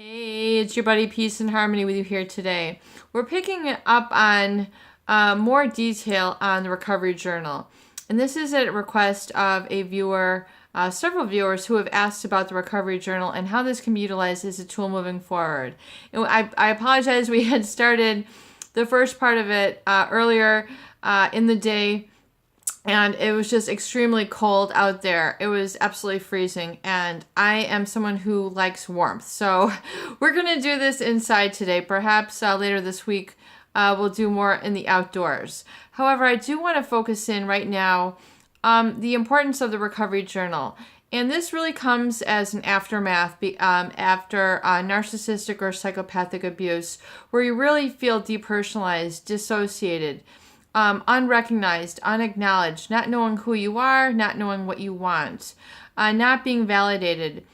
Hey, it's your buddy Peace and Harmony with you here today. We're picking up on more detail on the recovery journal. And this is at a request of a viewer, several viewers who have asked about the recovery journal and how this can be utilized as a tool moving forward. And I apologize, we had started the first part of it earlier in the day, and it was just extremely cold out there. It was absolutely freezing, and I am someone who likes warmth. So we're going to do this inside today. Perhaps later this week we'll do more in the outdoors. However, I do want to focus in right now the importance of the recovery journal. And this really comes as an aftermath after narcissistic or psychopathic abuse, where you really feel depersonalized, dissociated, unrecognized, unacknowledged, not knowing who you are, not knowing what you want, not being validated,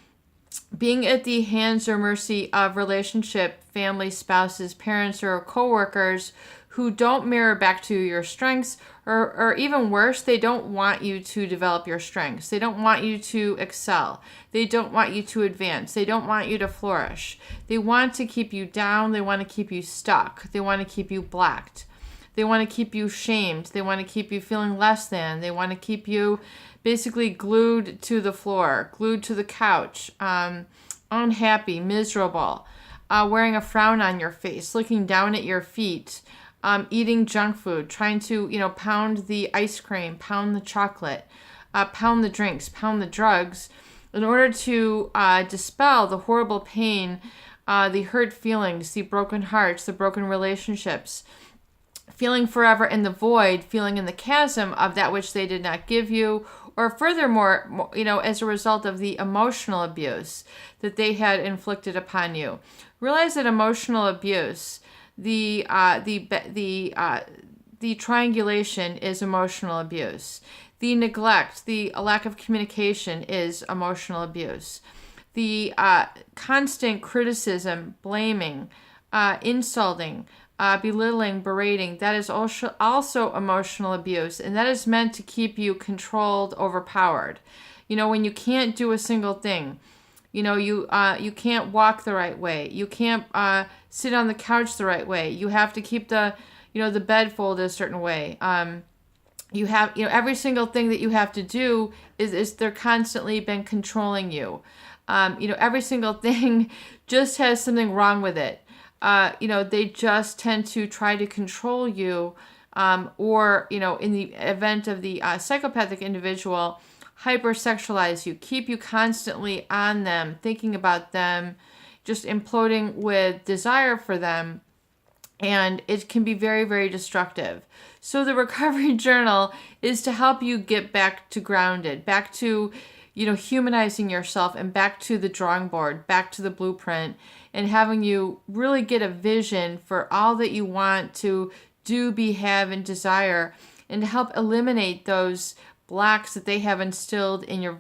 being at the hands or mercy of relationship, family, spouses, parents, or coworkers who don't mirror back to your strengths, or even worse, they don't want you to develop your strengths. They don't want you to excel. They don't want you to advance. They don't want you to flourish. They want to keep you down. They want to keep you stuck. They want to keep you blacked. They want to keep you shamed. They want to keep you feeling less than. They want to keep you basically glued to the floor, glued to the couch, unhappy, miserable, wearing a frown on your face, looking down at your feet, eating junk food, trying to, pound the ice cream, pound the chocolate, pound the drinks, pound the drugs, in order to dispel the horrible pain, the hurt feelings, the broken hearts, the broken relationships, feeling forever in the void, feeling in the chasm of that which they did not give you, or furthermore, as a result of the emotional abuse that they had inflicted upon you. Realize that emotional abuse, the triangulation is emotional abuse. The neglect, the lack of communication is emotional abuse. The constant criticism, blaming, insulting, belittling, berating, that is also emotional abuse, and that is meant to keep you controlled, overpowered. When you can't do a single thing, you can't walk the right way, you can't sit on the couch the right way, you have to keep the bed folded a certain way. You have, every single thing that you have to do is they're constantly been controlling you. Every single thing just has something wrong with it. They just tend to try to control you, or, in the event of the psychopathic individual, hypersexualize you, keep you constantly on them, thinking about them, just imploding with desire for them. And it can be very, very destructive. So the recovery journal is to help you get back to grounded, back to, humanizing yourself, and back to the drawing board, back to the blueprint, and having you really get a vision for all that you want to do, be, have, and desire, and to help eliminate those blocks that they have instilled in your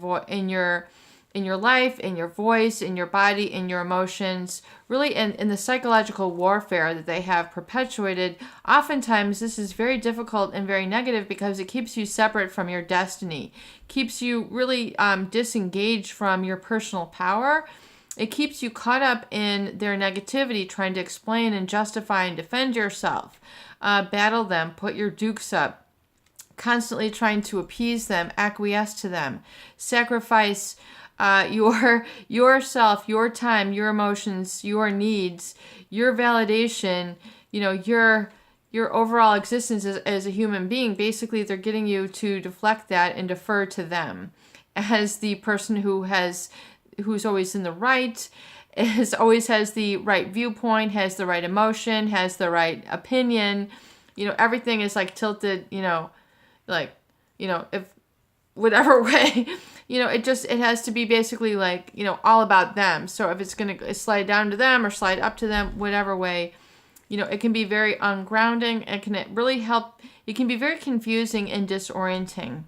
life, in your voice, in your body, in your emotions, really in the psychological warfare that they have perpetuated. Oftentimes, this is very difficult and very negative because it keeps you separate from your destiny, keeps you really disengaged from your personal power. It keeps you caught up in their negativity, trying to explain and justify and defend yourself, battle them, put your dukes up, constantly trying to appease them, acquiesce to them, sacrifice yourself, your time, your emotions, your needs, your validation, your overall existence as a human being. Basically, they're getting you to deflect that and defer to them as the person who's always in the right, always has the right viewpoint, has the right emotion, has the right opinion. Everything is like tilted, if whatever way, it has to be basically like, all about them. So if it's going to slide down to them or slide up to them, whatever way, it can be very ungrounding. It can really help. It can be very confusing and disorienting.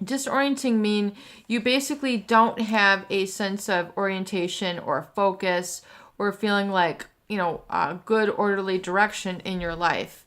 Disorienting mean you basically don't have a sense of orientation or focus or feeling like, a good orderly direction in your life.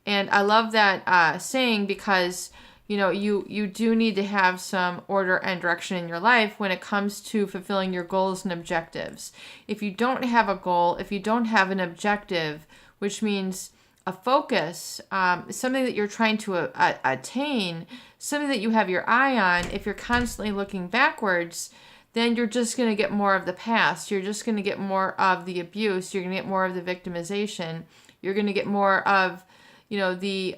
And I love that saying because, you do need to have some order and direction in your life when it comes to fulfilling your goals and objectives. If you don't have a goal, if you don't have an objective, which means a focus, something that you're trying to attain, something that you have your eye on, if you're constantly looking backwards, then you're just going to get more of the past. You're just going to get more of the abuse. You're going to get more of the victimization. You're going to get more of, the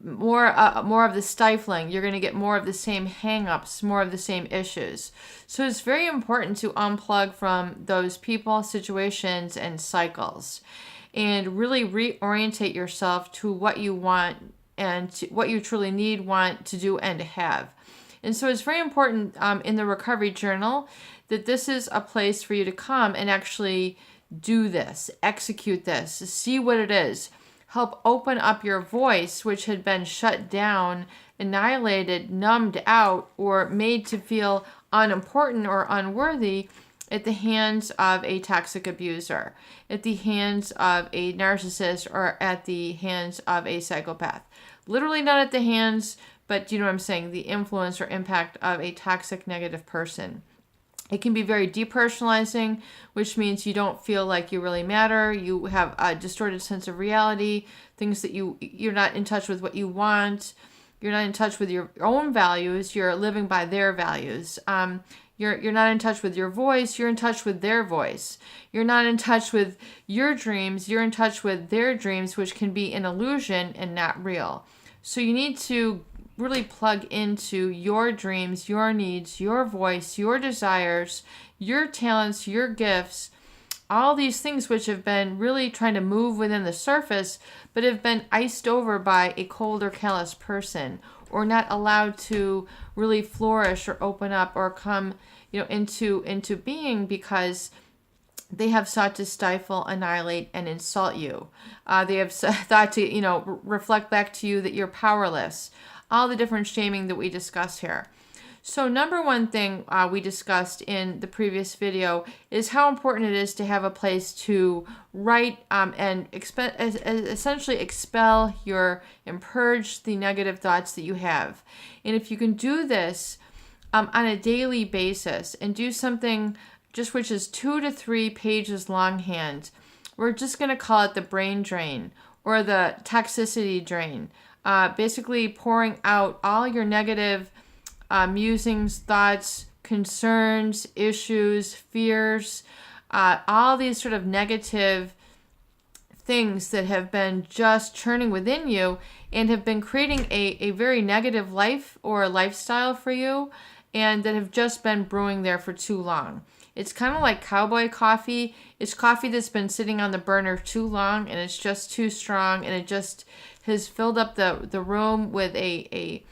more of the stifling. You're going to get more of the same hang-ups, more of the same issues. So it's very important to unplug from those people, situations, and cycles, and really reorientate yourself to what you want and to what you truly need, want to do, and to have. And so it's very important in the recovery journal that this is a place for you to come and actually do this, execute this, see what it is. Help open up your voice, which had been shut down, annihilated, numbed out, or made to feel unimportant or unworthy at the hands of a toxic abuser, at the hands of a narcissist, or at the hands of a psychopath. Literally not at the hands, but you know what I'm saying, the influence or impact of a toxic negative person. It can be very depersonalizing, which means you don't feel like you really matter. You have a distorted sense of reality, things that you're not in touch with what you want. You're not in touch with your own values. You're living by their values. You're not in touch with your voice. You're in touch with their voice. You're not in touch with your dreams. You're in touch with their dreams, which can be an illusion and not real. So you need to really plug into your dreams, your needs, your voice, your desires, your talents, your gifts, all these things which have been really trying to move within the surface, but have been iced over by a cold or callous person, or not allowed to really flourish or open up or come, into being, because they have sought to stifle, annihilate, and insult you. They have thought to, reflect back to you that you're powerless. All the different shaming that we discuss here. So number one thing we discussed in the previous video is how important it is to have a place to write and essentially expel and purge the negative thoughts that you have. And if you can do this on a daily basis and do something just which is 2 to 3 pages longhand, we're just going to call it the brain drain or the toxicity drain. Basically pouring out all your negative musings, thoughts, concerns, issues, fears, all these sort of negative things that have been just churning within you and have been creating a very negative life or lifestyle for you, and that have just been brewing there for too long. It's kind of like cowboy coffee. It's coffee that's been sitting on the burner too long, and it's just too strong, and it just has filled up the room with a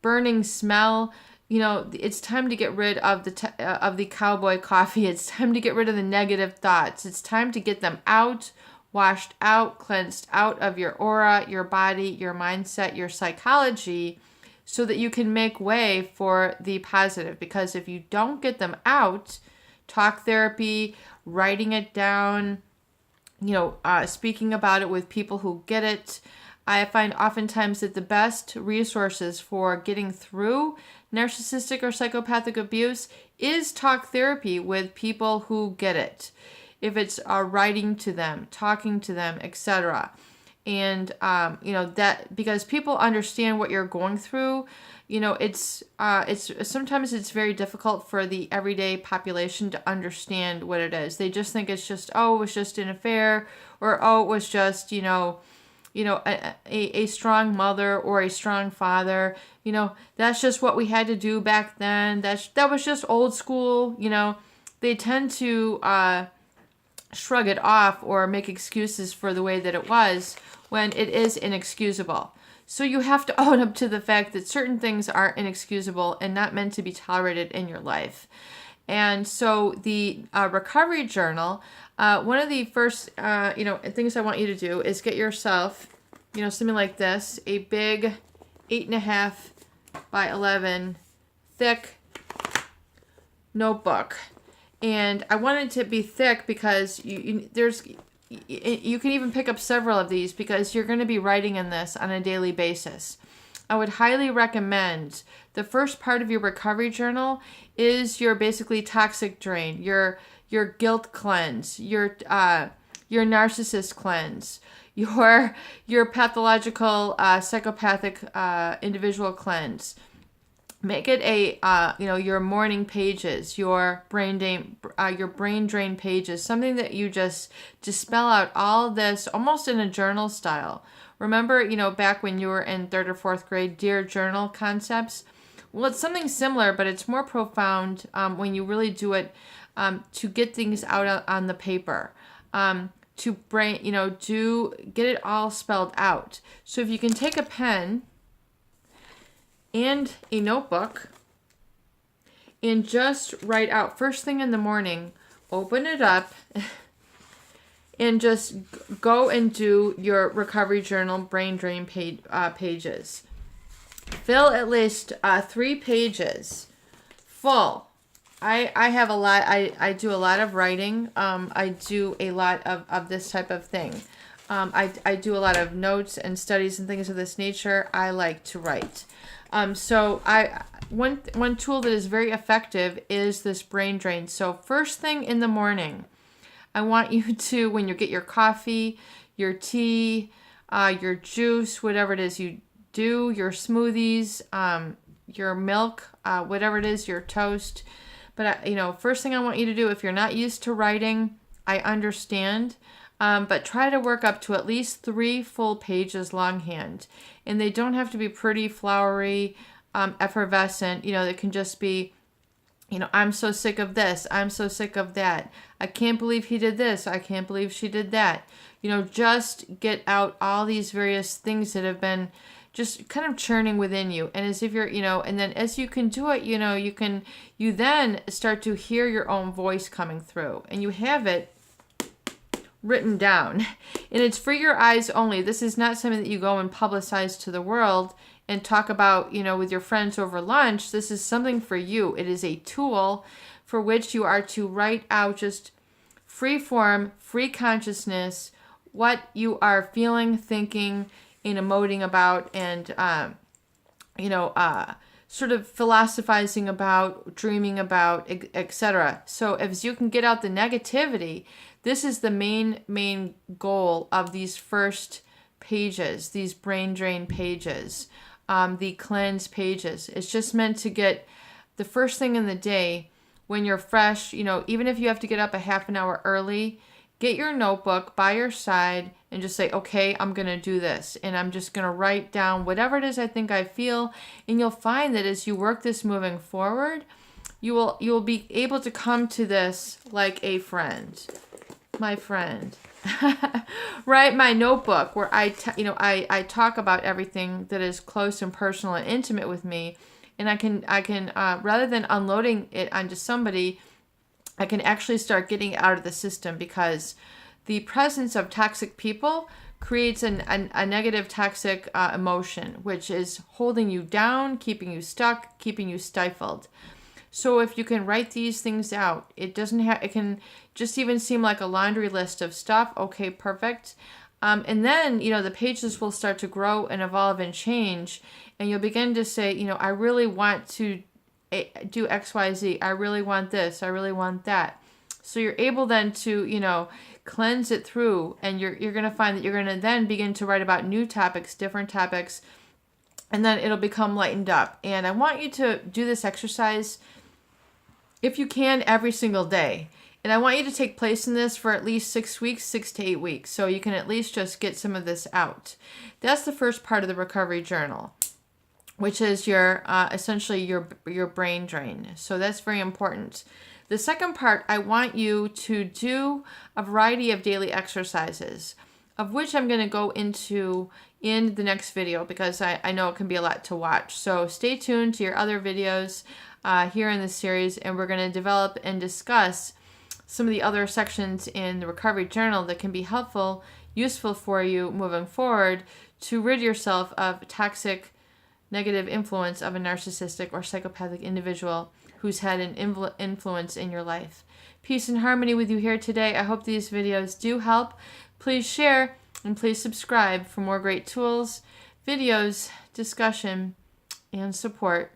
burning smell. It's time to get rid of the cowboy coffee. It's time to get rid of the negative thoughts. It's time to get them out, washed out, cleansed out of your aura, your body, your mindset, your psychology, so that you can make way for the positive. Because if you don't get them out, talk therapy, writing it down, speaking about it with people who get it. I find oftentimes that the best resources for getting through narcissistic or psychopathic abuse is talk therapy with people who get it. If it's writing to them, talking to them, etc. And, that because people understand what you're going through. It's sometimes it's very difficult for the everyday population to understand what it is. They just think it's just, it was just an affair, or, it was just, a strong mother or a strong father. That's just what we had to do back then. That was just old school. They tend to shrug it off or make excuses for the way that it was, when it is inexcusable. So you have to own up to the fact that certain things are inexcusable and not meant to be tolerated in your life. And so the recovery journal, one of the first things I want you to do is get yourself, something like this, a big 8.5 by 11 thick notebook. And I want it to be thick because you can even pick up several of these, because you're going to be writing in this on a daily basis. I would highly recommend the first part of your recovery journal is your basically toxic drain, your guilt cleanse, your narcissist cleanse, your pathological psychopathic individual cleanse. Make it a your morning pages, your brain drain pages, something that you just spell out all this almost in a journal style. Remember, back when you were in 3rd or 4th grade, Dear Journal concepts? Well, it's something similar, but it's more profound when you really do it to get things out on the paper. To get it all spelled out. So if you can take a pen and a notebook and just write out first thing in the morning, open it up and just go and do your recovery journal brain drain pages. Fill at least 3 pages full. I have a lot. I do a lot of writing. I do a lot of this type of thing. I do a lot of notes and studies and things of this nature. I like to write. So one tool that is very effective is this brain drain. So first thing in the morning, I want you to, when you get your coffee, your tea, your juice, whatever it is you do, your smoothies, your milk, whatever it is, your toast. But, first thing I want you to do, if you're not used to writing, I understand. But try to work up to at least 3 full pages longhand. And they don't have to be pretty, flowery, effervescent. It can just be, I'm so sick of this. I'm so sick of that. I can't believe he did this. I can't believe she did that. Just get out all these various things that have been just kind of churning within you. And as if you're, and then as you can do it, you then start to hear your own voice coming through. And you have it written down. And it's for your eyes only. This is not something that you go and publicize to the world and talk about, with your friends over lunch. This is something for you. It is a tool for which you are to write out just free form, free consciousness, what you are feeling, thinking, and emoting about, and, sort of philosophizing about, dreaming about, etc. So as you can get out the negativity, this is the main goal of these first pages, these brain drain pages, the cleanse pages. It's just meant to get the first thing in the day when you're fresh, even if you have to get up a half an hour early, get your notebook by your side and just say, okay, I'm going to do this. And I'm just going to write down whatever it is I think I feel. And you'll find that as you work this moving forward, you will be able to come to this like a friend. My friend. Right? My notebook where I talk about everything that is close and personal and intimate with me. And I can rather than unloading it onto somebody, I can actually start getting it out of the system, because the presence of toxic people creates a negative toxic emotion, which is holding you down, keeping you stuck, keeping you stifled. So if you can write these things out, it can just even seem like a laundry list of stuff. Okay, perfect. And then, the pages will start to grow and evolve and change. And you'll begin to say, I really want to do X, Y, Z. I really want this. I really want that. So you're able then to, cleanse it through, and you're going to find that you're going to then begin to write about new topics, different topics, and then it'll become lightened up. And I want you to do this exercise, if you can, every single day. And I want you to take place in this for at least 6 weeks, 6 to 8 weeks, so you can at least just get some of this out. That's the first part of the recovery journal, which is your essentially your brain drain. So that's very important. The second part, I want you to do a variety of daily exercises, of which I'm going to go into in the next video, because I know it can be a lot to watch. So stay tuned to your other videos here in this series, and we're going to develop and discuss some of the other sections in the recovery journal that can be helpful, useful for you moving forward to rid yourself of toxic, negative influence of a narcissistic or psychopathic individual who's had an influence in your life. Peace and harmony with you here today. I hope these videos do help. Please share and please subscribe for more great tools, videos, discussion, and support.